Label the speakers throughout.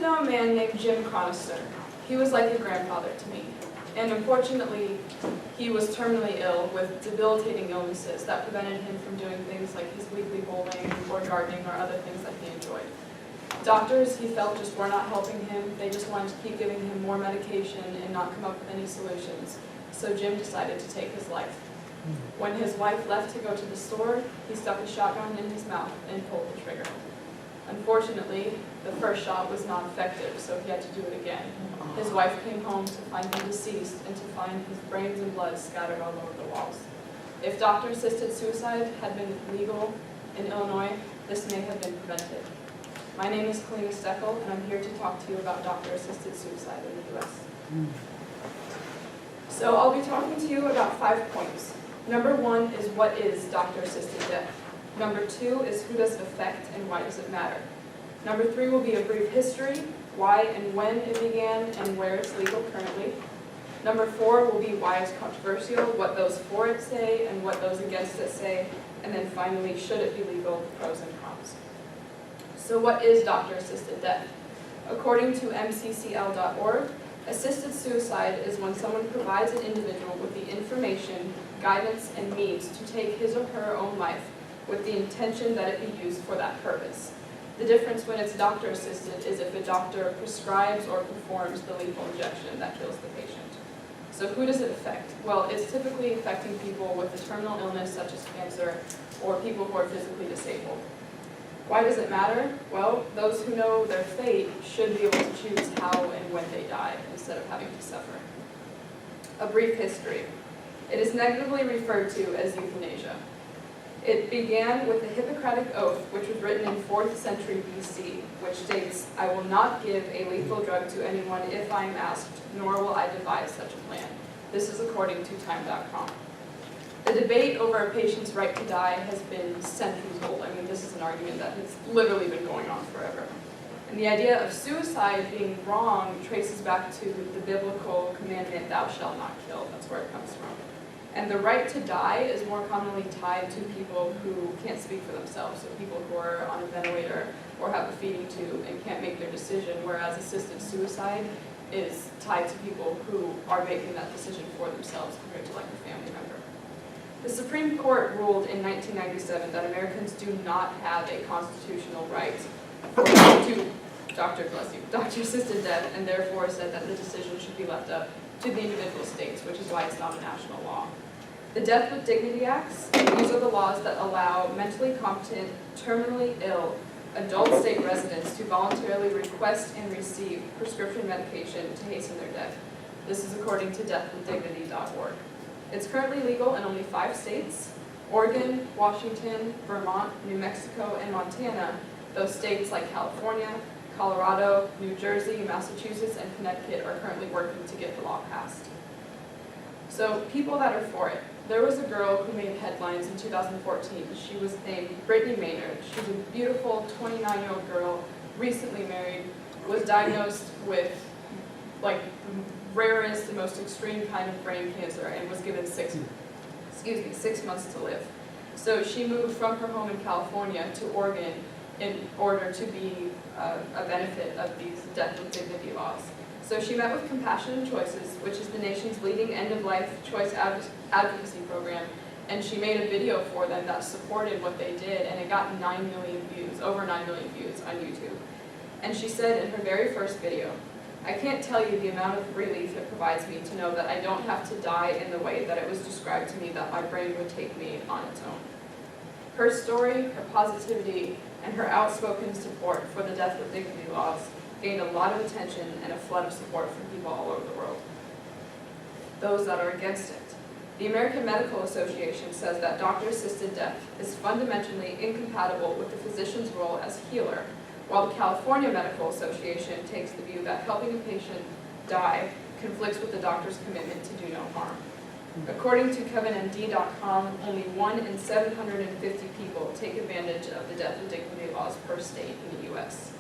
Speaker 1: know a man named Jim Cronister. He was like a grandfather to me. And unfortunately, he was terminally ill with debilitating illnesses that prevented him from doing things like his weekly bowling or gardening or other things that he enjoyed. Doctors, he felt, just were not helping him. They just wanted to keep giving him more medication and not come up with any solutions. So Jim decided to take his life. When his wife left to go to the store, he stuck a shotgun in his mouth and pulled the trigger. Unfortunately, the first shot was not effective, so he had to do it again. His wife came home to find him deceased and to find his brains and blood scattered all over the walls. If doctor-assisted suicide had been legal in Illinois, this may have been prevented. My name is Kaleena Persuasive, and I'm here to talk to you about doctor-assisted suicide in the U.S. So I'll be talking to you about 5 points. Number 1 is, what is doctor-assisted death? Number 2 is, who does it affect and why does it matter? Number 3 will be a brief history, why and when it began and where it's legal currently. Number 4 will be why it's controversial, what those for it say and what those against it say. And then finally, should it be legal, pros and cons. So what is doctor-assisted death? According to mccl.org, assisted suicide is when someone provides an individual with the information, guidance, and means to take his or her own life with the intention that it be used for that purpose. The difference when it's doctor-assisted is if a doctor prescribes or performs the lethal injection that kills the patient. So who does it affect? Well, it's typically affecting people with a terminal illness such as cancer or people who are physically disabled. Why does it matter? Well, those who know their fate should be able to choose how and when they die instead of having to suffer. A brief history. It is negatively referred to as euthanasia. It began with the Hippocratic Oath, which was written in 4th century BC, which states, "I will not give a lethal drug to anyone if I am asked, nor will I devise such a plan." This is according to time.com. The debate over a patient's right to die has been centuries old. I mean, this is an argument that has literally been going on forever. And the idea of suicide being wrong traces back to the biblical commandment, "Thou shalt not kill." That's where it comes from. And the right to die is more commonly tied to people who can't speak for themselves, so people who are on a ventilator or have a feeding tube and can't make their decision, whereas assisted suicide is tied to people who are making that decision for themselves compared to like a family member. The Supreme Court ruled in 1997 that Americans do not have a constitutional right to doctor-assisted death, and therefore said that the decision should be left up to the individual states, which is why it's not a national law. The Death with Dignity Acts, these are the laws that allow mentally competent, terminally ill, adult state residents to voluntarily request and receive prescription medication to hasten their death. This is according to deathwithdignity.org. It's currently legal in only 5 states: Oregon, Washington, Vermont, New Mexico, and Montana, though states like California, Colorado, New Jersey, Massachusetts, and Connecticut are currently working to get the law passed. So people that are for it. There was a girl who made headlines in 2014. She was named Brittany Maynard. She's a beautiful 29-year-old girl, recently married, was diagnosed with like the rarest and most extreme kind of brain cancer and was given 6 months to live. So she moved from her home in California to Oregon in order to be a benefit of these death with dignity laws. So she met with Compassion & Choices, which is the nation's leading end-of-life choice advocacy program, and she made a video for them that supported what they did, and it got 9 million views, over 9 million views on YouTube. And she said in her very first video, "I can't tell you the amount of relief it provides me to know that I don't have to die in the way that it was described to me that my brain would take me on its own." Her story, her positivity, and her outspoken support for the Death with Dignity laws gained a lot of attention and a flood of support from people all over the world. Those that are against it. The American Medical Association says that doctor-assisted death is fundamentally incompatible with the physician's role as healer, while the California Medical Association takes the view that helping a patient die conflicts with the doctor's commitment to do no harm. According to KevinMD.com, only 1 in 750 people take advantage of the Death with Dignity laws per state in the U.S.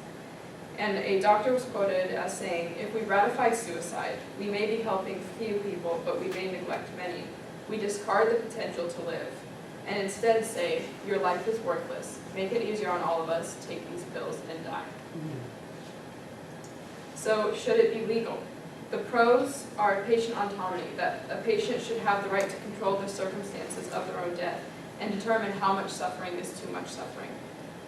Speaker 1: And a doctor was quoted as saying, "If we ratify suicide, we may be helping few people, but we may neglect many. We discard the potential to live, and instead say, your life is worthless. Make it easier on all of us. Take these pills and die." So should it be legal? The pros are patient autonomy, that a patient should have the right to control the circumstances of their own death and determine how much suffering is too much suffering.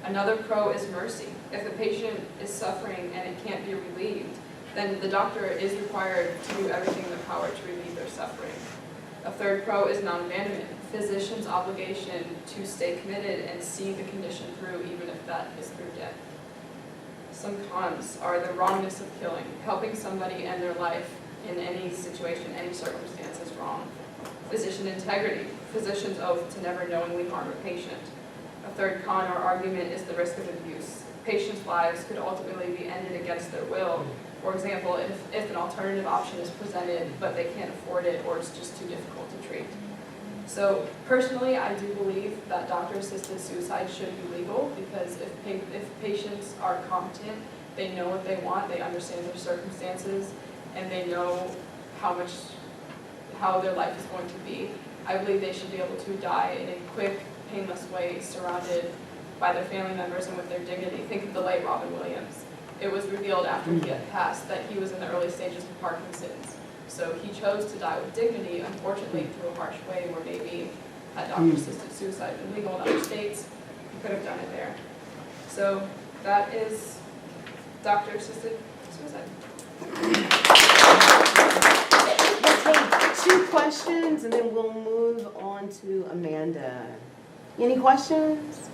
Speaker 1: Another pro is mercy. If a patient is suffering and it can't be relieved, then the doctor is required to do everything in their power to relieve their suffering. A third pro is non-abandonment. Physician's obligation to stay committed and see the condition through, even if that is through death. Some cons are the wrongness of killing. Helping somebody end their life in any situation, any circumstance is wrong. Physician integrity. Physician's oath to never knowingly harm a patient. A third con or argument is the risk of abuse. Patients' lives could ultimately be ended against their will. For example, if an alternative option is presented, but they can't afford it or it's just too difficult to treat. So personally, I do believe that doctor-assisted suicide should be legal, because if patients are competent, they know what they want, they understand their circumstances, and they know how their life is going to be. I believe they should be able to die in a quick, painless way, surrounded by their family members and with their dignity. Think of the late Robin Williams. It was revealed after he had passed that he was in the early stages of Parkinson's. So he chose to die with dignity, unfortunately through a harsh way, where maybe had doctor-assisted suicide been legal in other states, he could have done it there. So that is doctor-assisted suicide.
Speaker 2: We'll take 2 questions and then we'll move on to Amanda. Any questions?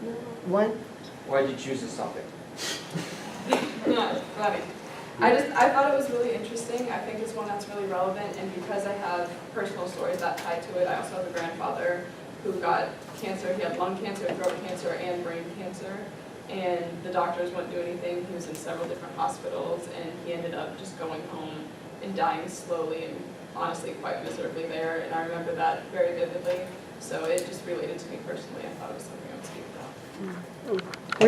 Speaker 2: No? 1?
Speaker 3: Why did you choose this topic?
Speaker 1: Yeah, funny. I thought it was really interesting. I think it's one that's really relevant, and because I have personal stories that tie to it, I also have a grandfather who got cancer. He had lung cancer, throat cancer, and brain cancer, and the doctors wouldn't do anything. He was in several different hospitals, and he ended up just going home and dying slowly and honestly quite miserably there, and I remember that very vividly. So it just related to me personally. I thought it was something I would speak about.